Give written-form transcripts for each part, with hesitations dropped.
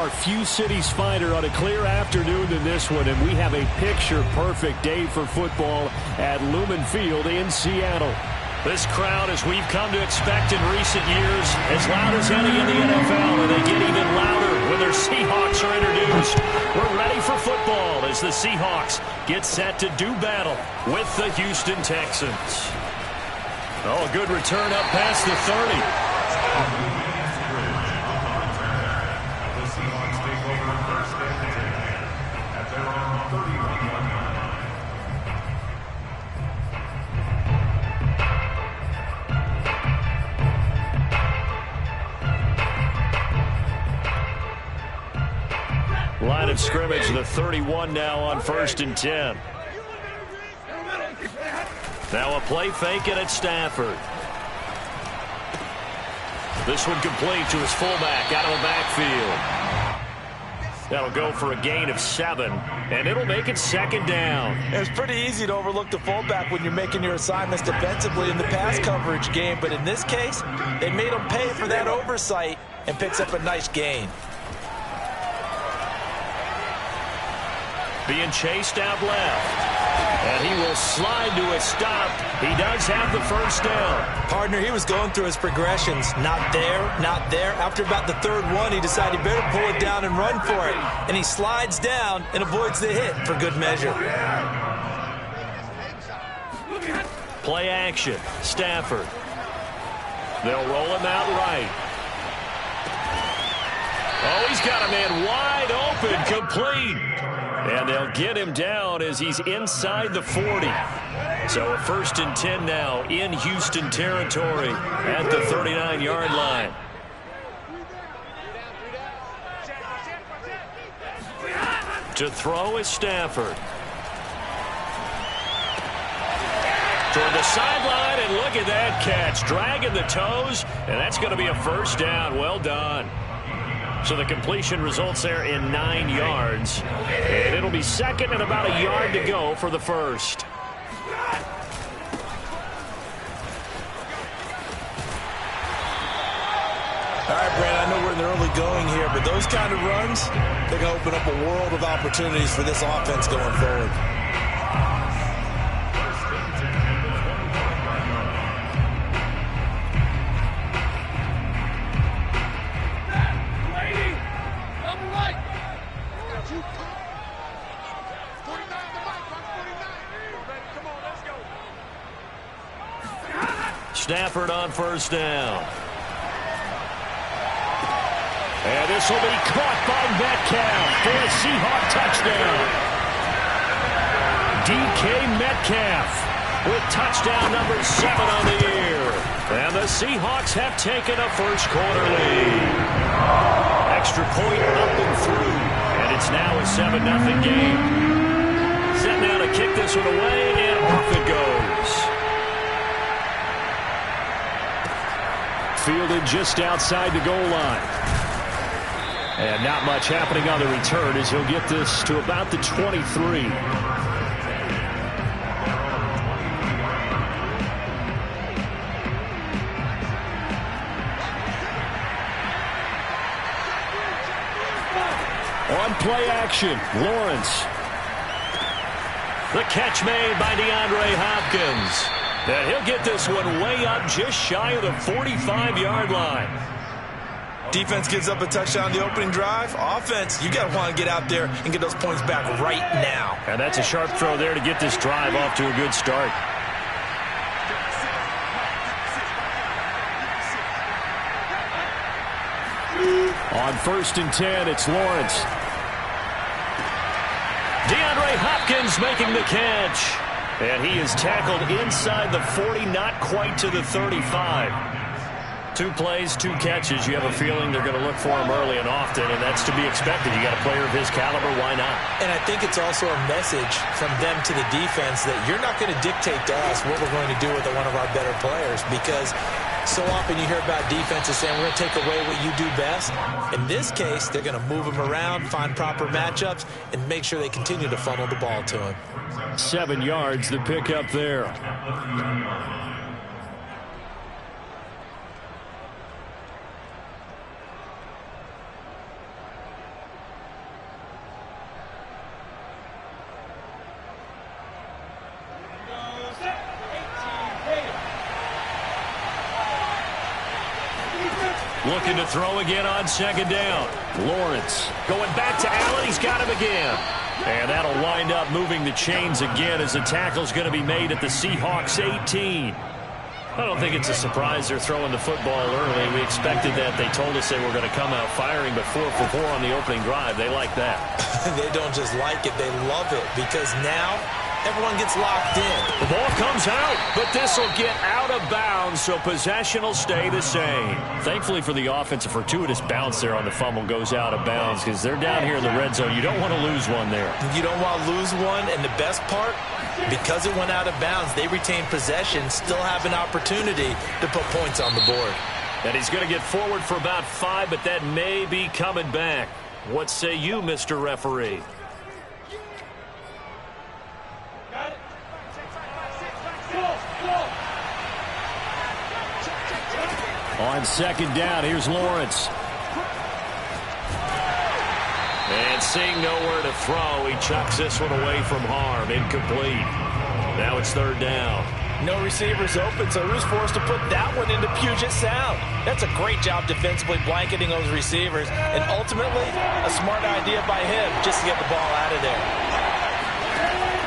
our few cities fighter on a clear afternoon than this one, and we have a picture-perfect day for football at Lumen Field in Seattle. This crowd, as we've come to expect in recent years, as loud as any in the NFL, and they get even louder when their Seahawks are introduced. We're ready for football as the Seahawks get set to do battle with the Houston Texans. Oh, a good return up past the 30. Line of scrimmage, the 31 now on 1st and 10. Now a play fake and it's Stafford. This one complete to his fullback out of the backfield. That'll go for a gain of 7, and it'll make it 2nd down. It's pretty easy to overlook the fullback when you're making your assignments defensively in the pass coverage game, but in this case, they made him pay for that oversight and picks up a nice gain. Being chased out left. And he will slide to a stop. He does have the first down. Partner, he was going through his progressions. Not there, not there. After about the 3rd one, he decided he better pull it down and run for it. And he slides down and avoids the hit for good measure. Play action. Stafford. They'll roll him out right. Oh, he's got a man wide open, complete. And they'll get him down as he's inside the 40. So a 1st and 10 now in Houston territory at the 39-yard line. To throw is Stafford. Toward the sideline, and look at that catch. Dragging the toes, and that's going to be a 1st down. Well done. So the completion results there in 9 yards. And it'll be 2nd and about a yard to go for the 1st. All right, Brad, I know we're in the early going here, but those kind of runs, they're going to open up a world of opportunities for this offense going forward. Stafford on 1st down. And this will be caught by Metcalf for a Seahawk touchdown. DK Metcalf with touchdown number 7 on the year. And the Seahawks have taken a 1st quarter lead. Extra point up and through. And it's now a 7-0 game. Set now to kick this one away, and off it goes. Fielded just outside the goal line. And not much happening on the return as he'll get this to about the 23. On play action, Lawrence. The catch made by DeAndre Hopkins. And he'll get this one way up just shy of the 45-yard line. Defense gives up a touchdown the opening drive. Offense, you got to want to get out there and get those points back right now. And that's a sharp throw there to get this drive off to a good start. On 1st and 10, it's Lawrence. DeAndre Hopkins making the catch. And he is tackled inside the 40, not quite to the 35. 2 plays, 2 catches. You have a feeling they're going to look for him early and often, and that's to be expected. You got a player of his caliber, why not? And I think it's also a message from them to the defense that you're not going to dictate to us what we're going to do with one of our better players, because so often you hear about defenses saying we're going to take away what you do best. In this case, they're going to move him around, find proper matchups, and make sure they continue to funnel the ball to him. 7 yards, the pickup there. Looking to throw again on second down. Lawrence going back to Allen. He's got him again. And that'll wind up moving the chains again as the tackle's going to be made at the Seahawks 18. I don't think it's a surprise they're throwing the football early. We expected that. They told us they were going to come out firing, but 4 for 4 on the opening drive. They like that. They don't just like it. They love it because now everyone gets locked in. The ball comes out, but this will get out of bounds, so possession will stay the same. Thankfully for the offense, a fortuitous bounce there on the fumble goes out of bounds because they're down here in the red zone. You don't want to lose one there. You don't want to lose one, and the best part, because it went out of bounds, they retain possession, still have an opportunity to put points on the board. And he's going to get forward for about 5, but that may be coming back. What say you, Mr. Referee? On second down, here's Lawrence. And seeing nowhere to throw, he chucks this one away from harm. Incomplete. Now it's third down. No receivers open, so who's forced to put that one into Puget Sound? That's a great job defensively blanketing those receivers, and ultimately a smart idea by him just to get the ball out of there.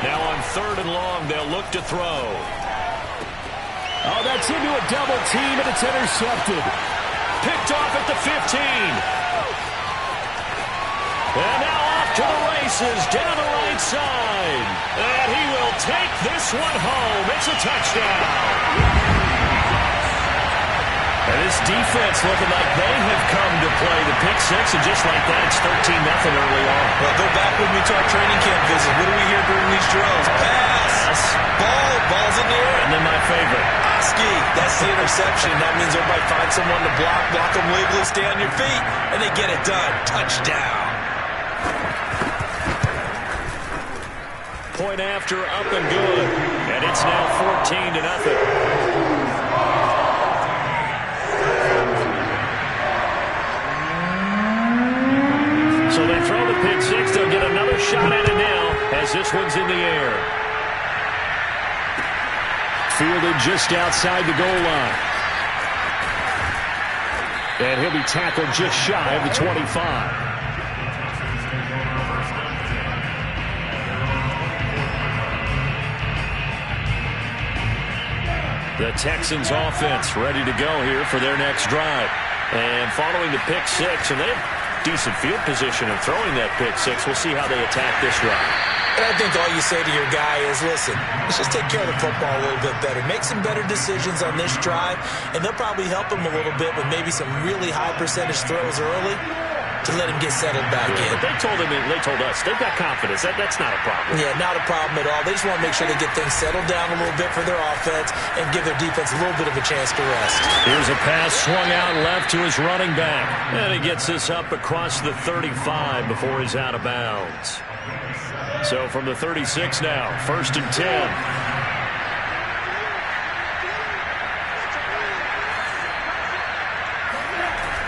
Now on third and long, they'll look to throw. Oh, that's into a double team, and it's intercepted. Picked off at the 15. And now off to the races, down the right side. And he will take this one home. It's a touchdown. And this defense looking like they have come to play the pick six, and just like that, it's 13-0 early on. Well, go back with me to our training camp visit. What do we hear during these drills? Pass. Ball's in the air. And then my favorite. Oski. That's the interception. That means everybody finds someone to block them legally, stay on your feet, and they get it done. Touchdown. Point after, up and good. And it's now 14-0. So they throw the pick six. They'll get another shot at it now as this one's in the air. Fielded just outside the goal line. And he'll be tackled just shy of the 25. The Texans offense ready to go here for their next drive. And following the pick six, and they have decent field position in throwing that pick six. We'll see how they attack this drive. And I think all you say to your guy is, listen, let's just take care of the football a little bit better. Make some better decisions on this drive, and they'll probably help him a little bit with maybe some really high percentage throws early to let him get settled back in. But they told us, they've got confidence. That's not a problem. Yeah, not a problem at all. They just want to make sure they get things settled down a little bit for their offense and give their defense a little bit of a chance to rest. Here's a pass swung out left to his running back. And he gets this up across the 35 before he's out of bounds. So from the 36 now, 1st and 10.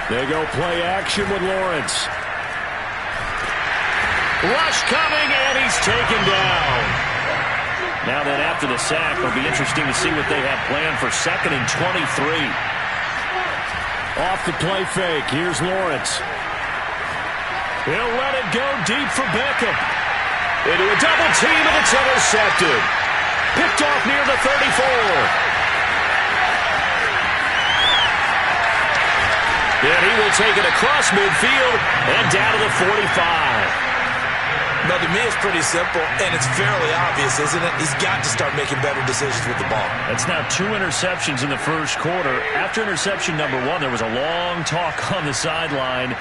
They go play action with Lawrence. Rush coming, and he's taken down. Now that after the sack, it'll be interesting to see what they have planned for 2nd and 23. Off the play fake, here's Lawrence. He'll let it go deep for Beckham. Into a double team, and it's intercepted. Picked off near the 34. And he will take it across midfield and down to the 45. Now, to me, it's pretty simple, and it's fairly obvious, isn't it? He's got to start making better decisions with the ball. That's now 2 interceptions in the first quarter. After interception number 1, there was a long talk on the sideline,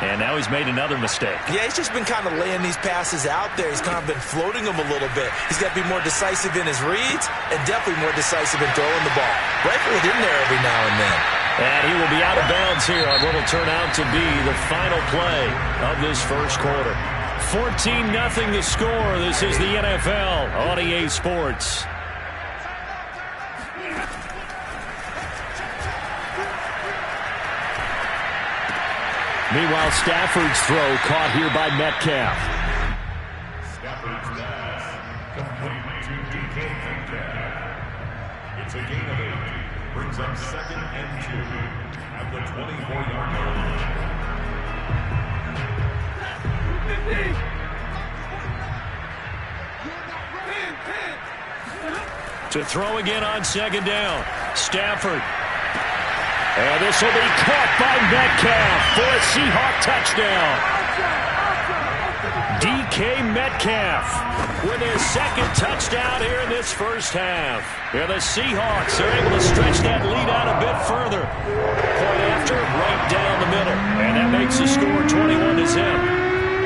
and now he's made another mistake. Yeah, he's just been kind of laying these passes out there. He's kind of been floating them a little bit. He's got to be more decisive in his reads and definitely more decisive in throwing the ball. Rifle it in there every now and then. And he will be out of bounds here on what will turn out to be the final play of this first quarter. 14-0 the score. This is the NFL on EA Sports. Meanwhile, Stafford's throw caught here by Metcalf. Stafford's pass complete to DK Metcalf. It's a gain of 8. Brings up 2nd and 2. At at the 24-yard line. To throw again on second down. Stafford. And this will be caught by Metcalf for a Seahawk touchdown. DK Metcalf with his second touchdown here in this first half. Here the Seahawks are able to stretch that lead out a bit further. Point after, right down the middle. And that makes the score 21-0.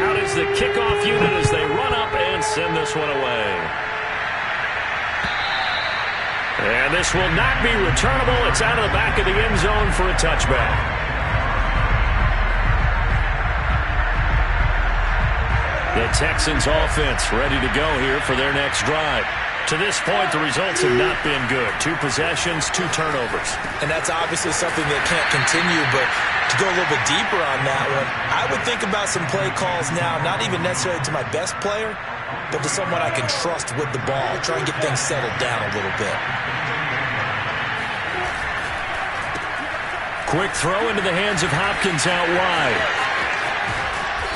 Out is the kickoff unit as they run up and send this one away. And this will not be returnable. It's out of the back of the end zone for a touchback. The Texans offense ready to go here for their next drive. To this point, the results have not been good. 2 possessions, 2 turnovers. And that's obviously something that can't continue, but to go a little bit deeper on that one, I would think about some play calls now, not even necessarily to my best player, but to someone I can trust with the ball. Try and get things settled down a little bit. Quick throw into the hands of Hopkins out wide.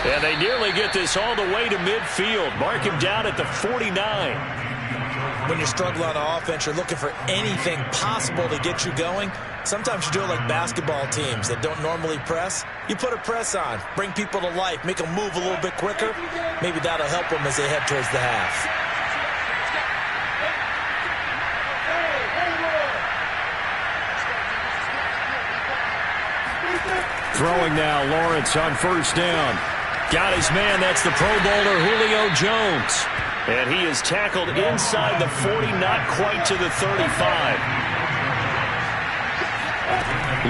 And they nearly get this all the way to midfield. Mark him down at the 49. When you're struggling on offense, you're looking for anything possible to get you going. Sometimes you do it like basketball teams that don't normally press. You put a press on, bring people to life, make them move a little bit quicker. Maybe that'll help them as they head towards the half. Throwing now, Lawrence on first down. Got his man, that's the Pro Bowler Julio Jones. And he is tackled inside the 40, not quite to the 35.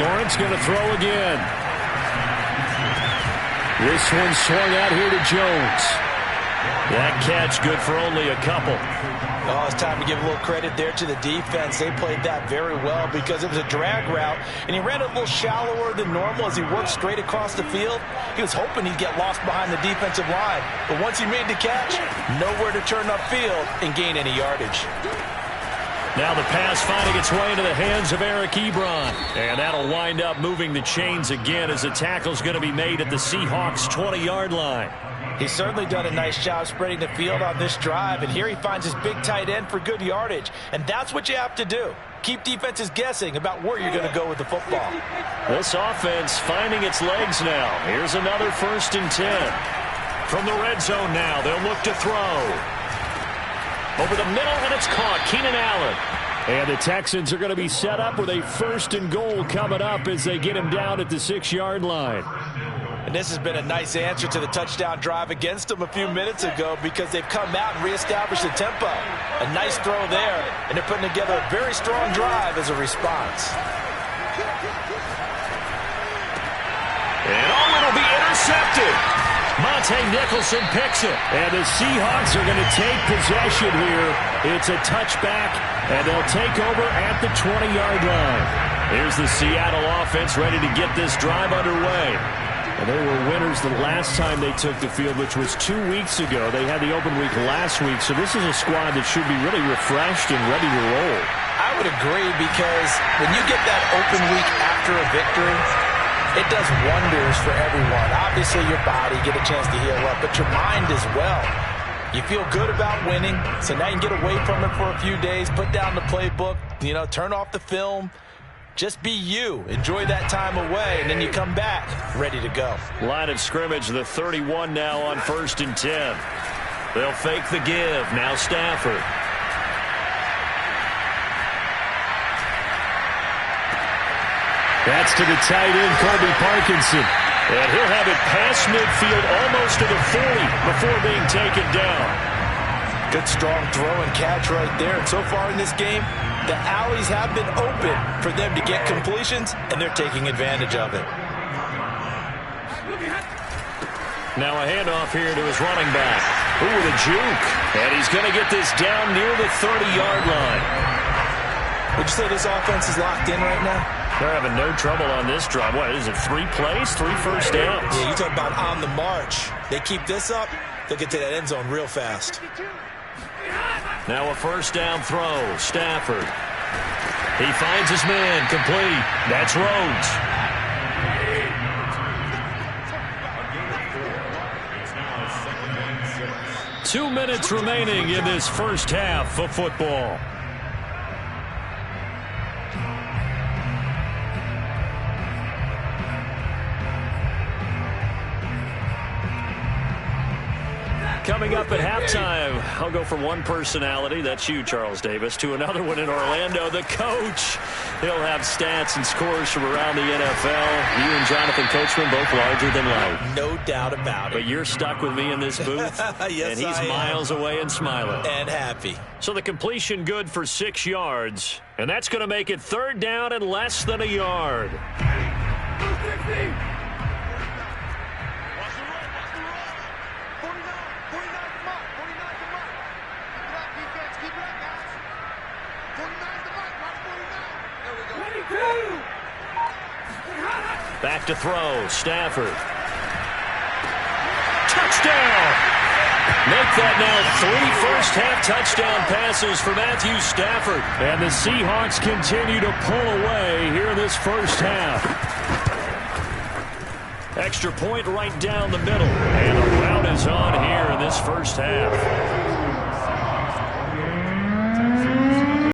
Lawrence going to throw again. This one swung out here to Jones. That catch good for only a couple. Oh, it's time to give a little credit there to the defense. They played that very well because it was a drag route, and he ran it a little shallower than normal as he worked straight across the field. He was hoping he'd get lost behind the defensive line, but once he made the catch, nowhere to turn upfield and gain any yardage. Now the pass finding its way into the hands of Eric Ebron, and that'll wind up moving the chains again as the tackle's going to be made at the Seahawks' 20-yard line. He's certainly done a nice job spreading the field on this drive, and here he finds his big tight end for good yardage. And that's what you have to do. Keep defenses guessing about where you're going to go with the football. This offense finding its legs now. Here's another 1st and 10. From the red zone now, they'll look to throw. Over the middle, and it's caught. Keenan Allen. And the Texans are going to be set up with a 1st and goal coming up as they get him down at the 6-yard line. And this has been a nice answer to the touchdown drive against them a few minutes ago because they've come out and reestablished the tempo. A nice throw there, and they're putting together a very strong drive as a response. And it'll be intercepted. Monte Nicholson picks it. And the Seahawks are going to take possession here. It's a touchback, and they'll take over at the 20-yard line. Here's the Seattle offense ready to get this drive underway. And they were winners the last time they took the field, which was 2 weeks ago. They had the open week last week, so this is a squad that should be really refreshed and ready to roll. I would agree because when you get that open week after a victory, it does wonders for everyone. Obviously, your body get a chance to heal up, but your mind as well. You feel good about winning, so now you can get away from it for a few days, put down the playbook, turn off the film. Just be you. Enjoy that time away, and then you come back ready to go. Line of scrimmage, the 31 now on 1st and 10. They'll fake the give. Now Stafford. That's to the tight end, Colby Parkinson. And he'll have it past midfield almost to the 40 before being taken down. Good strong throw and catch right there. And so far in this game, the alleys have been open for them to get completions, and they're taking advantage of it. Now a handoff here to his running back. Ooh, with a juke. And he's going to get this down near the 30-yard line. Would you say this offense is locked in right now? They're having no trouble on this drive. What is it, 3 plays, 3 first downs? Yeah, you talk about on the march. They keep this up, they'll get to that end zone real fast. Now a 1st down throw. Stafford. He finds his man complete. That's Rhodes. 2 minutes remaining in this first half of football. Coming up at halftime, I'll go from one personality, that's you, Charles Davis, to another one in Orlando, the coach. He'll have stats and scores from around the NFL. You and Jonathan Coachman both larger than life. No doubt about it. But you're stuck with me in this booth, yes, and he's miles away and smiling. And happy. So the completion good for 6 yards, and that's going to make it 3rd down and less than a yard. Back to throw, Stafford. Touchdown! Make that now 3 first-half touchdown passes for Matthew Stafford. And the Seahawks continue to pull away here in this first half. Extra point right down the middle. And a rout is on here in this first half.